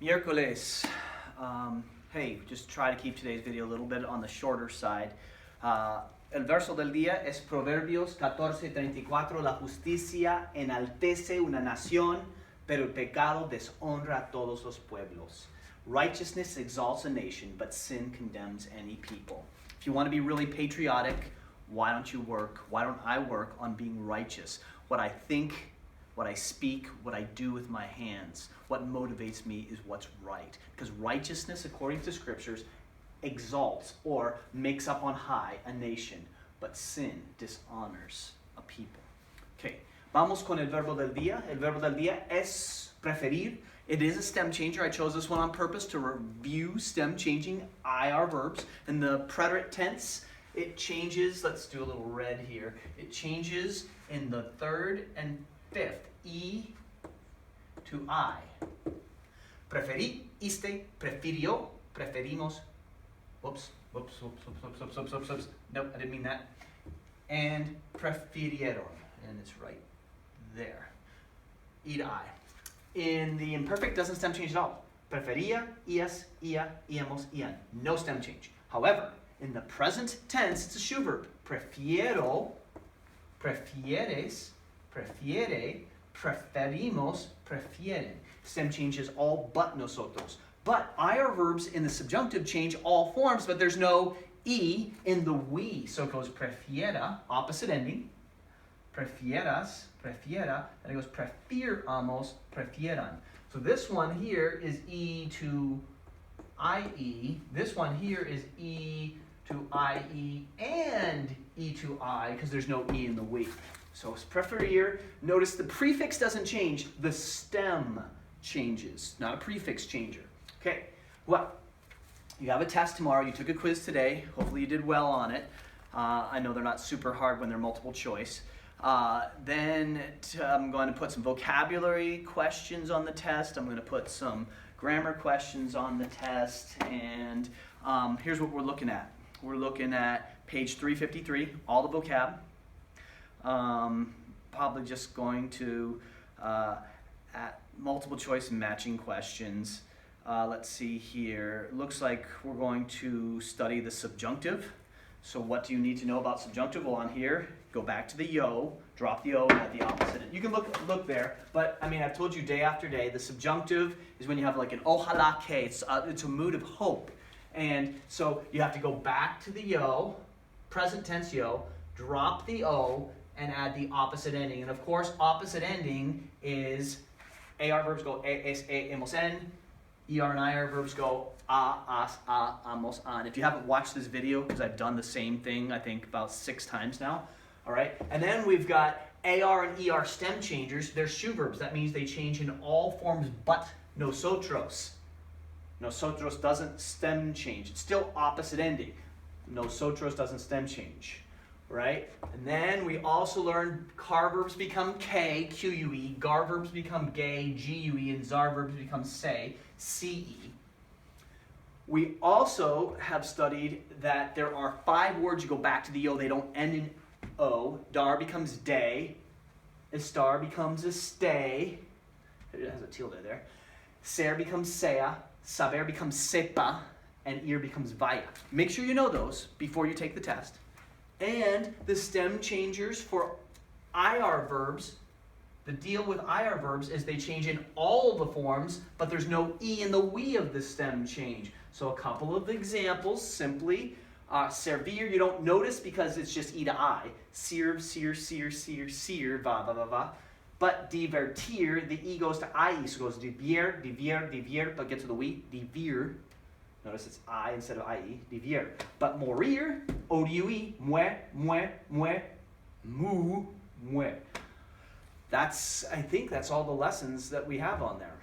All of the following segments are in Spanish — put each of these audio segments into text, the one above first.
Miércoles. Hey, just try to keep today's video a little bit on the shorter side. El verso del día es Proverbios 14:34. La justicia enaltece una nación, pero el pecado deshonra a todos los pueblos. Righteousness exalts a nation, but sin condemns any people. If you want to be really patriotic, why don't I work on being righteous? What I think, what I speak, what I do with my hands, what motivates me is what's right. Because righteousness, according to scriptures, exalts or makes up on high a nation, but sin dishonors a people. Okay, vamos con el verbo del día. El verbo del día es preferir. It is a stem changer. I chose this one on purpose to review stem changing IR verbs. In the preterite tense, it changes, let's do a little red here. It changes in the third and fifth. E to I. Preferiste, prefirió, preferimos. Whoops. Nope, I didn't mean that. And prefirieron. And it's right there. E to I. In the imperfect, doesn't stem change at all. Prefería, ias, ia, íamos, ian. No stem change. However, in the present tense, it's a shoe verb. Prefiero, prefieres, prefiere, preferimos, prefieren. Stem changes all but nosotros. But IR verbs in the subjunctive change all forms, but there's no E in the we. So it goes prefiera, opposite ending. Prefieras, prefiera, and it goes prefiramos, prefieran. So this one here is E to IE. This one here is E to IE and E to I, because there's no E in the we. So it's preferir. Notice the prefix doesn't change, the stem changes, not a prefix changer. Okay, well, you have a test tomorrow. You took a quiz today. Hopefully you did well on it. I know they're not super hard when they're multiple choice. Then I'm going to put some vocabulary questions on the test. I'm going to put some grammar questions on the test. And here's what we're looking at. We're looking at page 353, all the vocab. Probably just going to at multiple choice matching questions. Let's see here. Looks like we're going to study the subjunctive. So what do you need to know about subjunctive? Well, on here, go back to the yo, drop the O at the opposite. You can look there, but I mean, I've told you day after day, the subjunctive is when you have like an ojalá que. It's a mood of hope. And so you have to go back to the yo, present tense yo, drop the O, and add the opposite ending. And of course, opposite ending is AR verbs go es, hemos, en. ER and IR verbs go as, amos, an. If you haven't watched this video, because I've done the same thing, I think about 6 times now. All right, and then we've got AR and ER stem changers. They're shoe verbs. That means they change in all forms but nosotros. Nosotros doesn't stem change. It's still opposite ending. Nosotros doesn't stem change. Right? And then we also learned car verbs become K, Q-U-E, gar verbs become gay, G-U-E, and zar verbs become say, C-E. We also have studied that there are 5 words you go back to the O, they don't end in O. Dar becomes day, estar becomes estay, it has a tilde there, ser becomes sea, saber becomes sepa, and ir becomes vaya. Make sure you know those before you take the test. And the stem changers for IR verbs, the deal with IR verbs is they change in all the forms, but there's no E in the we of the stem change. So a couple of examples, simply, servir, you don't notice because it's just E to I. Sirv, sir, sir, va, va, va, va. But divertir, the E goes to IE, so it goes divier, but get to the we, divir. Notice it's I instead of IE, divir. But morir, O-D-U-E, mue, mu, mue. I think that's all the lessons that we have on there.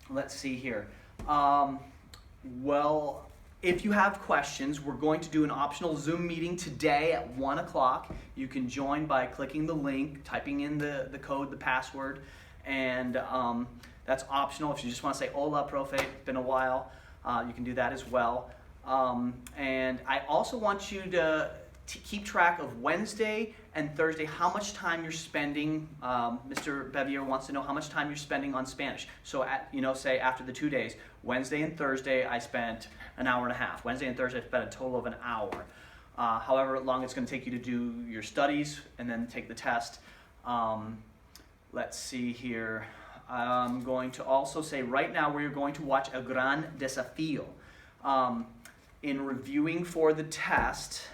Let's see here. Well, if you have questions, we're going to do an optional Zoom meeting today at 1 o'clock. You can join by clicking the link, typing in the code, the password, and that's optional. If you just want to say, hola, profe, it's been a while, you can do that as well. And I also want you to keep track of Wednesday and Thursday, how much time you're spending. Mr. Bevier wants to know how much time you're spending on Spanish. So, say after the 2 days, Wednesday and Thursday, I spent an hour and a half. Wednesday and Thursday, I spent a total of an hour. However long it's going to take you to do your studies and then take the test. Let's see here. I'm going to also say right now we're going to watch El Gran Desafío. In reviewing for the test,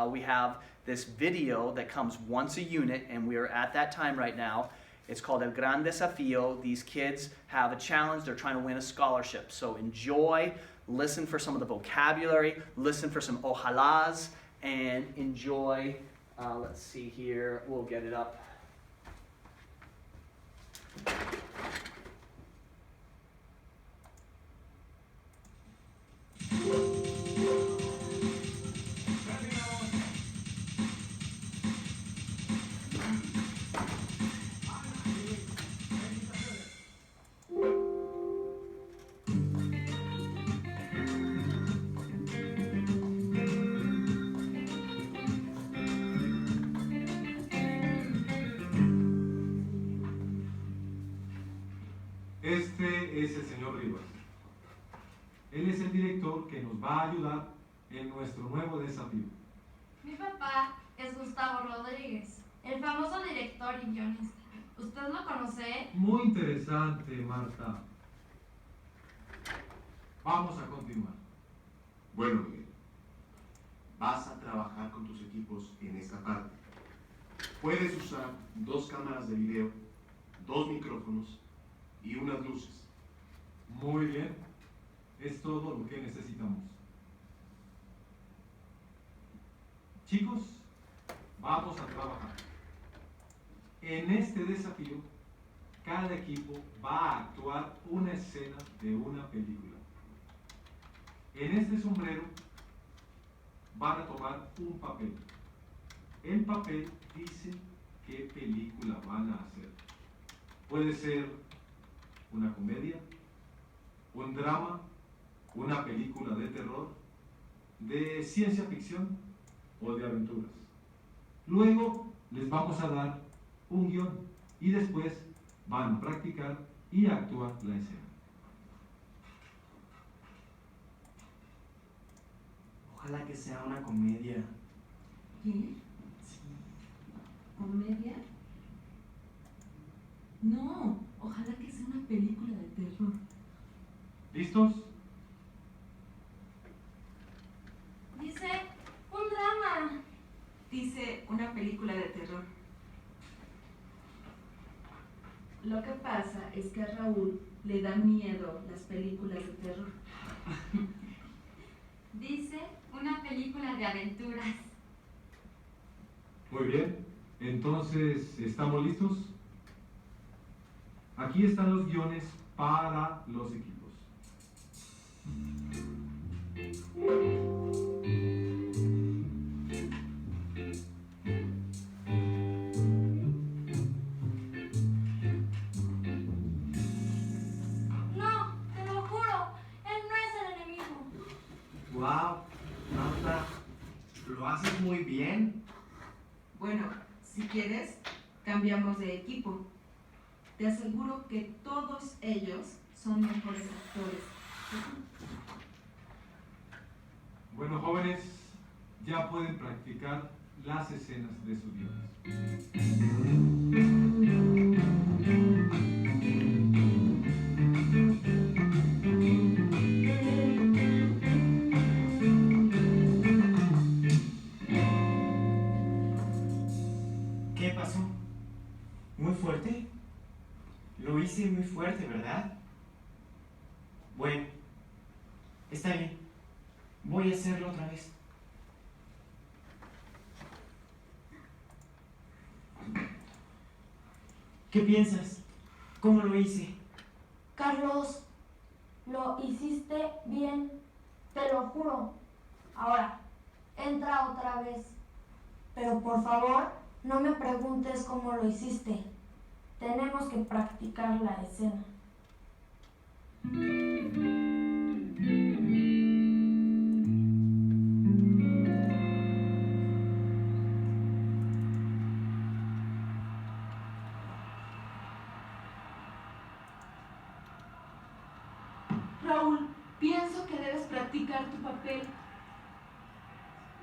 we have this video that comes once a unit, and we're at that time right now. It's called El Gran Desafío. These kids have a challenge. They're trying to win a scholarship. So enjoy, listen for some of the vocabulary, listen for some ojalás, and enjoy. Let's see here. We'll get it up. Este es el señor Rivas. Él es el director que nos va a ayudar en nuestro nuevo desafío. Mi papá es Gustavo Rodríguez, el famoso director y guionista. ¿Usted lo conoce? Muy interesante, Marta. Vamos a continuar. Bueno, Miguel, vas a trabajar con tus equipos en esta parte. Puedes usar 2 cámaras de video, 2 micrófonos y unas luces. Muy bien. Es todo lo que necesitamos. Chicos, vamos a trabajar. En este desafío, cada equipo va a actuar una escena de una película. En este sombrero van a tomar un papel. El papel dice qué película van a hacer. Puede ser una comedia, un drama, una película de terror, de ciencia ficción o de aventuras. Luego les vamos a dar un guión y después van a practicar y actuar la escena. Ojalá que sea una comedia. ¿Qué? Sí. ¿Comedia? No, ojalá que sea una película de terror. ¿Listos? Dice un drama. Dice una película de terror. Lo que pasa es que a Raúl le dan miedo las películas de terror. Dice una película de aventuras. Muy bien. Entonces, ¿estamos listos? Aquí están los guiones para los equipos. No, te lo juro, él no es el enemigo. Wow, Marta, lo haces muy bien. Bueno, si quieres, cambiamos de equipo. Te aseguro que todos ellos son mejores actores. Bueno, jóvenes, ya pueden practicar las escenas de sus guiones. ¿Qué pasó? ¿Muy fuerte? Lo hice muy fuerte, ¿verdad? Bueno, está bien. Voy a hacerlo otra vez. ¿Qué piensas? ¿Cómo lo hice? Carlos, lo hiciste bien, te lo juro. Ahora, entra otra vez. Pero por favor, no me preguntes cómo lo hiciste. Tenemos que practicar la escena. Raúl, pienso que debes practicar tu papel.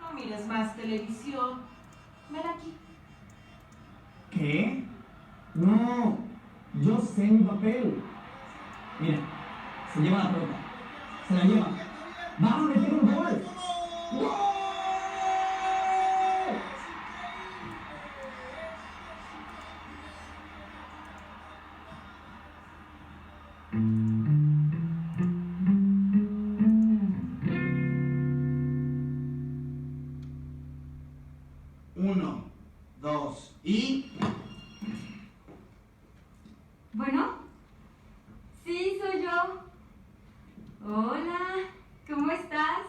No mires más televisión. Ven aquí. ¿Qué? No, yo sé mi papel. Mira, se lleva la pelota. Se la lleva. ¡Va a meter un gol! ¡Gol! Uno, dos y... Bueno, sí, soy yo. Hola, ¿cómo estás?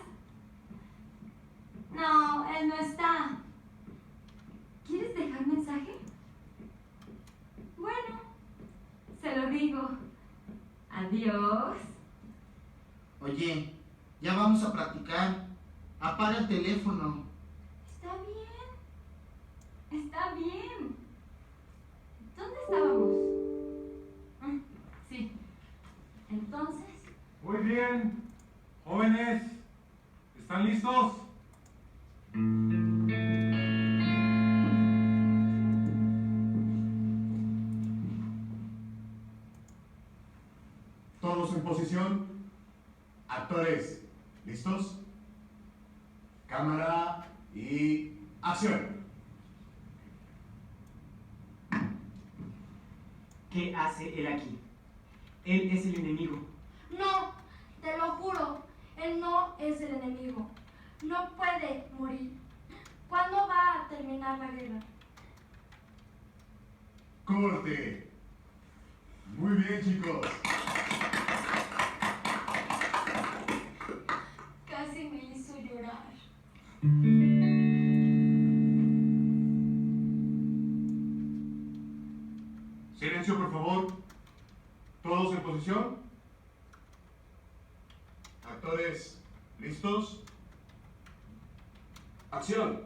No, él no está. ¿Quieres dejar mensaje? Bueno, se lo digo. Adiós. Oye, ya vamos a practicar. Apaga el teléfono. Está bien. Está bien. ¿Dónde estábamos? Ah, sí. Entonces, Muy bien, jóvenes, ¿están listos? Todos en posición. Actores, ¿listos? Cámara y acción. ¿Qué hace él aquí? Él es el enemigo. No, te lo juro, él no es el enemigo. No puede morir. ¿Cuándo va a terminar la guerra? Corte. Muy bien, chicos. casi me hizo llorar. Silencio, por favor. Todos en posición. Actores, ¿listos? Acción.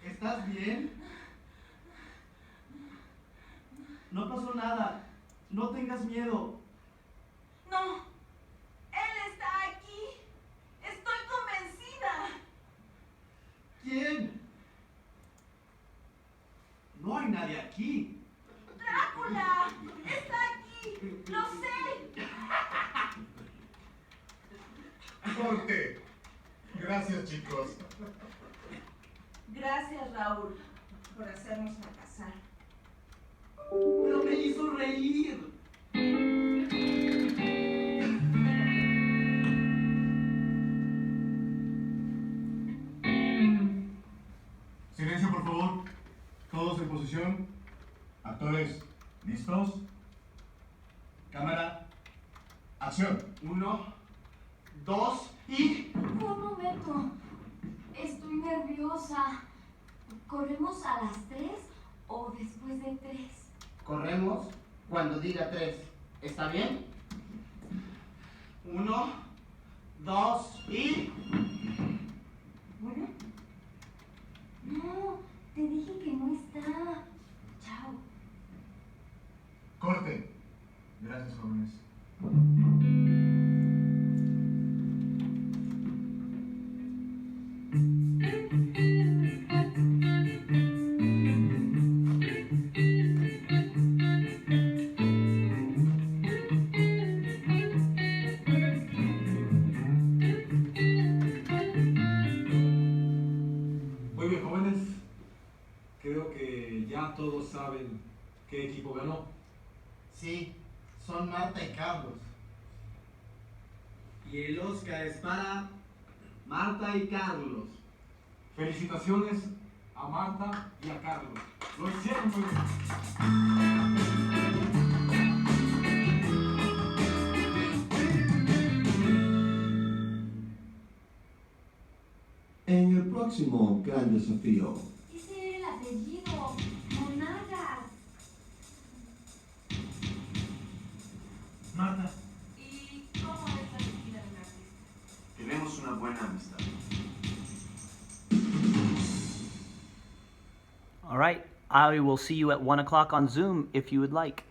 ¿Estás bien? No pasó nada. No tengas miedo. No, él está aquí. Estoy convencida. ¿Quién? No hay nadie aquí. Drácula, está aquí. Lo sé. Corte. Gracias, chicos. Gracias, Raúl, por hacernos fracasar. Pero me hizo reír. Silencio, por favor. Todos en posición. Actores, ¿listos? Cámara. Acción. 1, 2 y... Un momento. Estoy nerviosa. ¿Corremos a las 3 o después de 3? Corremos cuando diga 3. ¿Está bien? 1, 2 y... ¿Bueno? No, te dije que no está. Chao. Corte. Gracias, jóvenes. Muy bien, jóvenes. Creo que ya todos saben qué equipo ganó. Sí, son Marta y Carlos. Y el Oscar es para Marta y Carlos. Felicitaciones a Marta y a Carlos. Lo hicieron muy bien. En el próximo gran desafío, Ese era el apellido. Monagas. Marta, ¿Y cómo es la vida de un artista? Tenemos una buena amistad. All right. I will see you at 1 o'clock on Zoom if you would like.